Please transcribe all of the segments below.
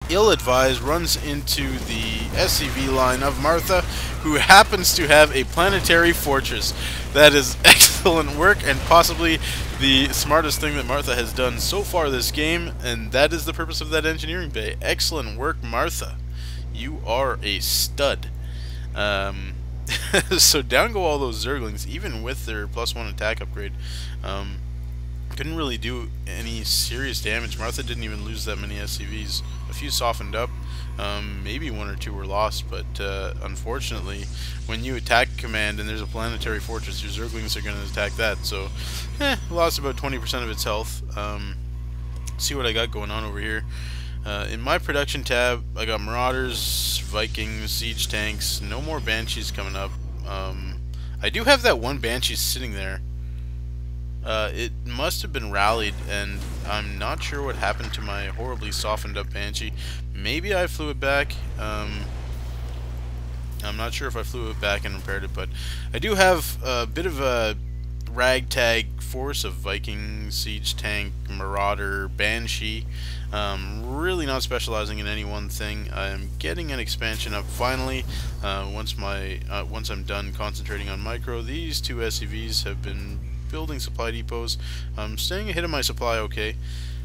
ill-advised, runs into the SCV line of Martha, who happens to have a planetary fortress. That is excellent work, and possibly the smartest thing that Martha has done so far this game, and that is the purpose of that engineering bay. Excellent work, Martha. You are a stud. So down go all those Zerglings, even with their +1 attack upgrade. Couldn't really do any serious damage. Martha didn't even lose that many SCVs. A few softened up, maybe 1 or 2 were lost, but unfortunately, when you attack command and there's a planetary fortress, your Zerglings are going to attack that. So, lost about 20% of its health. See what I got going on over here. In my production tab, I got Marauders, Vikings, Siege Tanks, no more Banshees coming up. I do have that one Banshee sitting there. It must have been rallied, and I'm not sure what happened to my horribly softened up Banshee. Maybe I flew it back. I'm not sure if I flew it back and repaired it, but I do have a bit of a ragtag force of Viking, Siege Tank, Marauder, Banshee. Really not specializing in any one thing. I'm getting an expansion up finally. Once I'm done concentrating on micro, these 2 SCVs have been building supply depots. I'm staying ahead of my supply okay.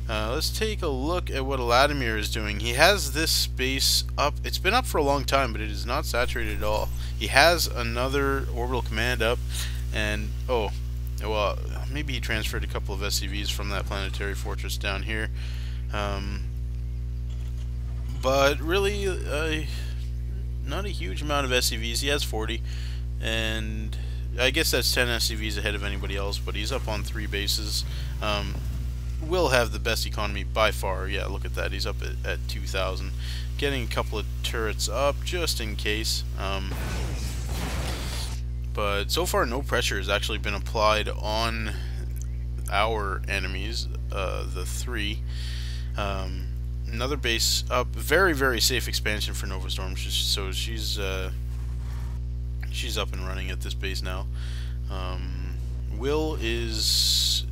Let's take a look at what Eladimir is doing. He has this space up. It's been up for a long time, but it is not saturated at all. He has another orbital command up, and oh, well, maybe he transferred a couple of SCVs from that planetary fortress down here. But really, not a huge amount of SCVs. He has 40, and I guess that's 10 SCVs ahead of anybody else, but he's up on 3 bases. Will have the best economy by far. Yeah, look at that. He's up at 2,000. Getting a couple of turrets up just in case. But so far, no pressure has actually been applied on our enemies, the 3. Another base up. Very, very safe expansion for Novastorm. So she's up and running at this base now. Will is,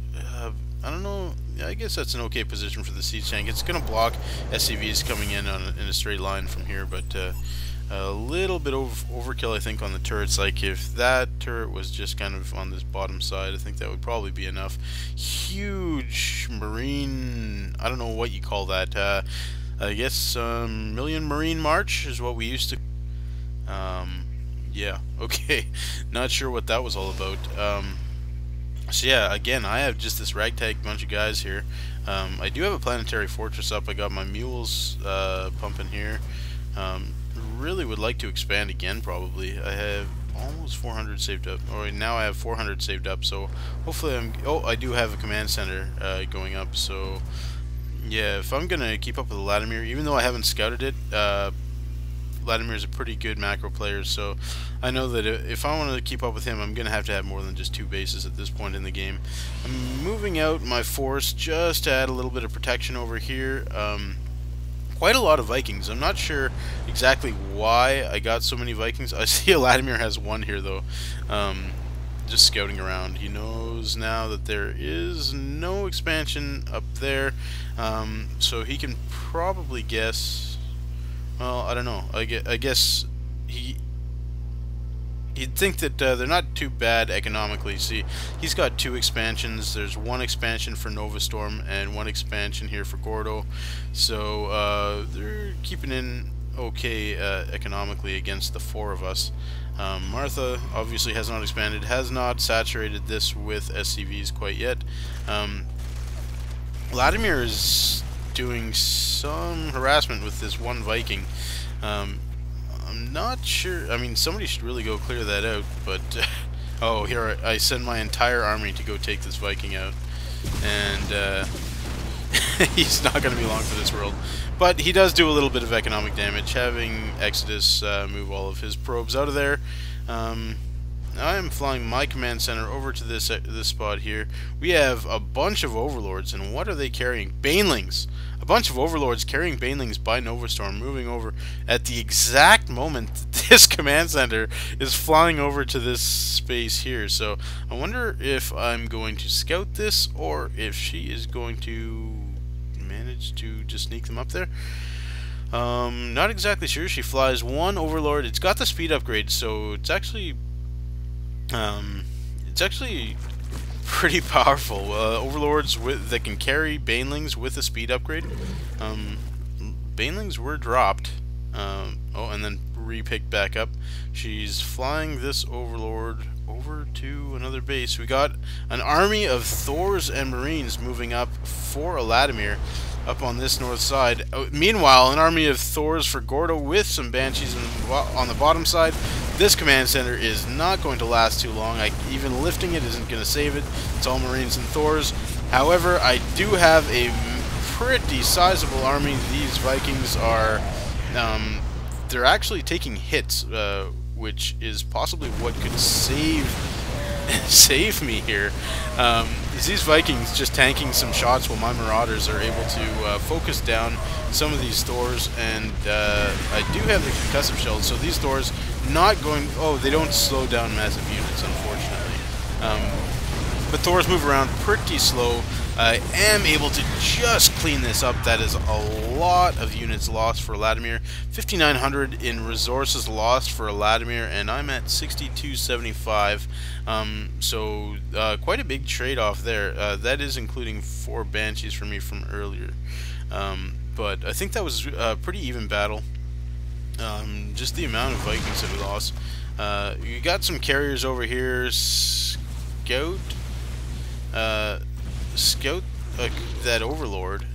I don't know, I guess that's an okay position for the siege tank. It's going to block SCVs coming in in a straight line from here, but a little bit of overkill, I think, on the turrets. Like, if that turret was just kind of on this bottom side, I think that would probably be enough. Huge marine, I don't know what you call that. I guess Million Marine March is what we used to. Yeah, okay. Not sure what that was all about. So yeah, again, I have just this ragtag bunch of guys here. I do have a planetary fortress up. I got my mules pumping here. Really would like to expand again, probably. I have almost 400 saved up. Or now I have 400 saved up, so hopefully I do have a command center going up, so yeah, if I'm gonna keep up with Eladimir, even though I haven't scouted it, Eladimir is a pretty good macro player, so I know that if I want to keep up with him, I'm going to have more than just 2 bases at this point in the game. I'm moving out my force just to add a little bit of protection over here. Quite a lot of Vikings. I'm not sure exactly why I got so many Vikings. I see Eladimir has 1 here, though. Just scouting around. He knows now that there is no expansion up there, so he can probably guess. Well, I don't know. I guess he'd think that they're not too bad economically. See, he's got 2 expansions. There's 1 expansion for Novastorm and 1 expansion here for Gordo. So they're keeping in okay economically against the 4 of us. Martha obviously has not expanded, has not saturated this with SCVs quite yet. Eladimir is doing some harassment with this 1 Viking. I'm not sure. I mean, somebody should really go clear that out, but oh, here I send my entire army to go take this Viking out, and he's not going to be long for this world. But he does do a little bit of economic damage, having Xexodus move all of his probes out of there. I am flying my command center over to this spot here. We have a bunch of overlords, and what are they carrying? Banelings! A bunch of overlords carrying Banelings by Novastorm, moving over at the exact moment that this command center is flying over to this space here. So I wonder if I'm going to scout this, or if she is going to manage to just sneak them up there. Not exactly sure. She flies one Overlord. It's got the speed upgrade, so it's actually pretty powerful. Overlords that can carry Banelings with a speed upgrade. Banelings were dropped. Oh, and then re-picked back up. She's flying this Overlord over to another base. We got an army of Thors and Marines moving up for Eladimir up on this north side. Meanwhile, an army of Thors for Gordo with some Banshees on the bottom side. This command center is not going to last too long. Even lifting it isn't going to save it. It's all Marines and Thors. However, I do have a pretty sizable army. These Vikings are... they're actually taking hits, which is possibly what could save me here. These Vikings just tanking some shots while my Marauders are able to focus down some of these Thors, and I do have the concussive shells, so these Thors not going... Oh, they don't slow down massive units, unfortunately. But Thors move around pretty slow. I am able to just clean this up. That is a lot of units lost for Eladimir. 5,900 in resources lost for Eladimir, and I'm at 6,275. So quite a big trade-off there. That is including 4 Banshees for me from earlier. But I think that was a pretty even battle. Just the amount of Vikings that we lost. You got some carriers over here. Scout that Overlord,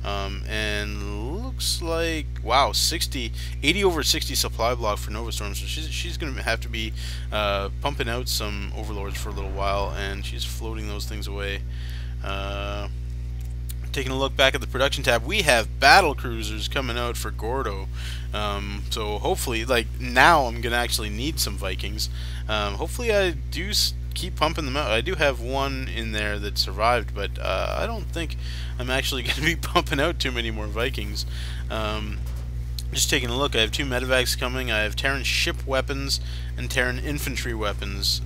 and looks like, wow, 80 over 60 supply block for Novastorm, so she's gonna have to be pumping out some Overlords for a little while, and she's floating those things away. Taking a look back at the production tab, we have battle cruisers coming out for Gordo, so hopefully, like, now I'm gonna actually need some Vikings. Hopefully I do keep pumping them out. I do have one in there that survived, but I don't think I'm actually going to be pumping out too many more Vikings. Just taking a look, I have 2 medevacs coming. I have Terran ship weapons and Terran infantry weapons.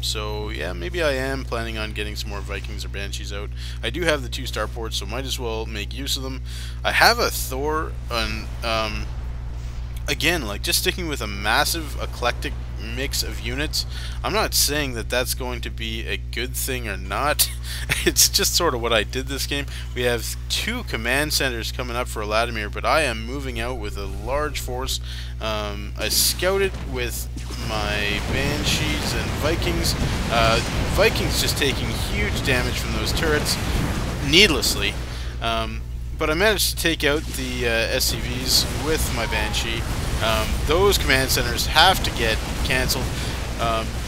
So yeah, maybe I am planning on getting some more Vikings or Banshees out. I do have the 2 starports, so might as well make use of them. I have a Thor, and again, like, just sticking with a massive eclectic mix of units. I'm not saying that that's going to be a good thing or not. It's just sort of what I did this game. We have 2 command centers coming up for Eladimir, but I am moving out with a large force. I scouted with my Banshees and Vikings. Vikings just taking huge damage from those turrets needlessly. But I managed to take out the SCVs with my Banshee. Those command centers have to get cancelled.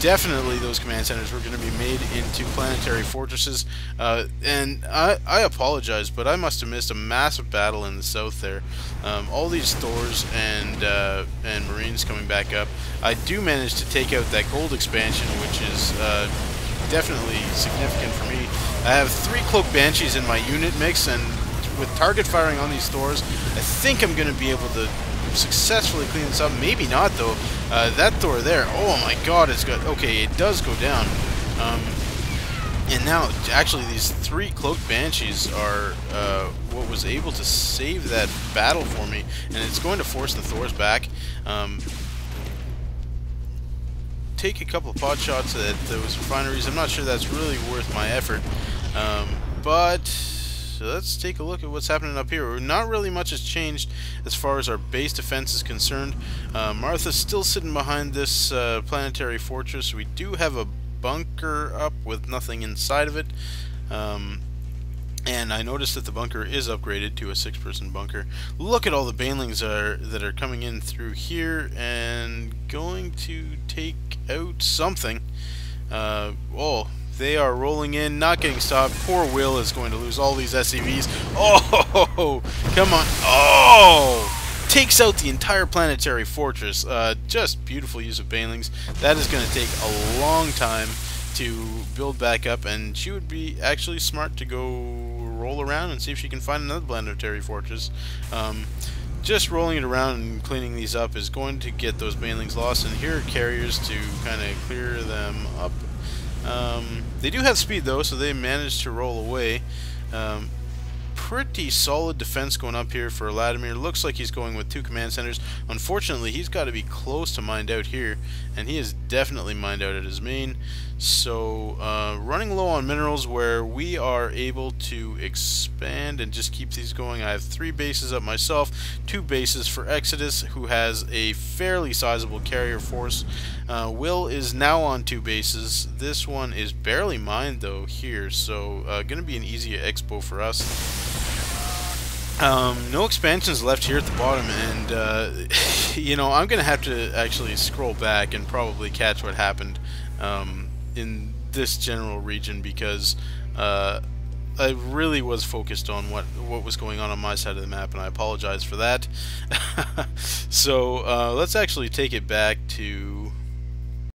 Definitely those command centers were going to be made into planetary fortresses. And I apologize, but I must have missed a massive battle in the south there. All these Thors and Marines coming back up. I do manage to take out that gold expansion, which is definitely significant for me. I have 3 Cloak Banshees in my unit mix, and with target firing on these Thors, I think I'm going to be able to successfully clean this up. Maybe not, though. That Thor there, oh my god, it's got... Okay, it does go down. And now, actually, these 3 Cloaked Banshees are what was able to save that battle for me, and it's going to force the Thors back. Take a couple of pot shots at those refineries. I'm not sure that's really worth my effort. But... So let's take a look at what's happening up here. Not really much has changed as far as our base defense is concerned. Martha's still sitting behind this planetary fortress. We do have a bunker up with nothing inside of it. And I noticed that the bunker is upgraded to a 6-person bunker. Look at all the Banelings that are coming in through here and going to take out something. Oh, they are rolling in, not getting stopped. Poor Will is going to lose all these SCVs. Oh, come on. Oh! Takes out the entire planetary fortress. Just beautiful use of Banelings. That is going to take a long time to build back up, and she would be actually smart to go roll around and see if she can find another planetary fortress. Just rolling it around and cleaning these up is going to get those Banelings lost, and here are carriers to kind of clear them up. They do have speed, though, so they managed to roll away pretty solid defense going up here for Eladimir. Looks like he's going with 2 command centers. Unfortunately, he's got to be close to mined out here, and he is definitely mined out at his main. So running low on minerals where we are able to expand and just keep these going. I have 3 bases up myself, 2 bases for Xexodus, who has a fairly sizable carrier force. Will is now on 2 bases. This one is barely mined though here, so gonna be an easy expo for us. No expansions left here at the bottom, and you know, I'm gonna have to actually scroll back and probably catch what happened in this general region, because I really was focused on what was going on my side of the map, and I apologize for that. So let's actually take it back to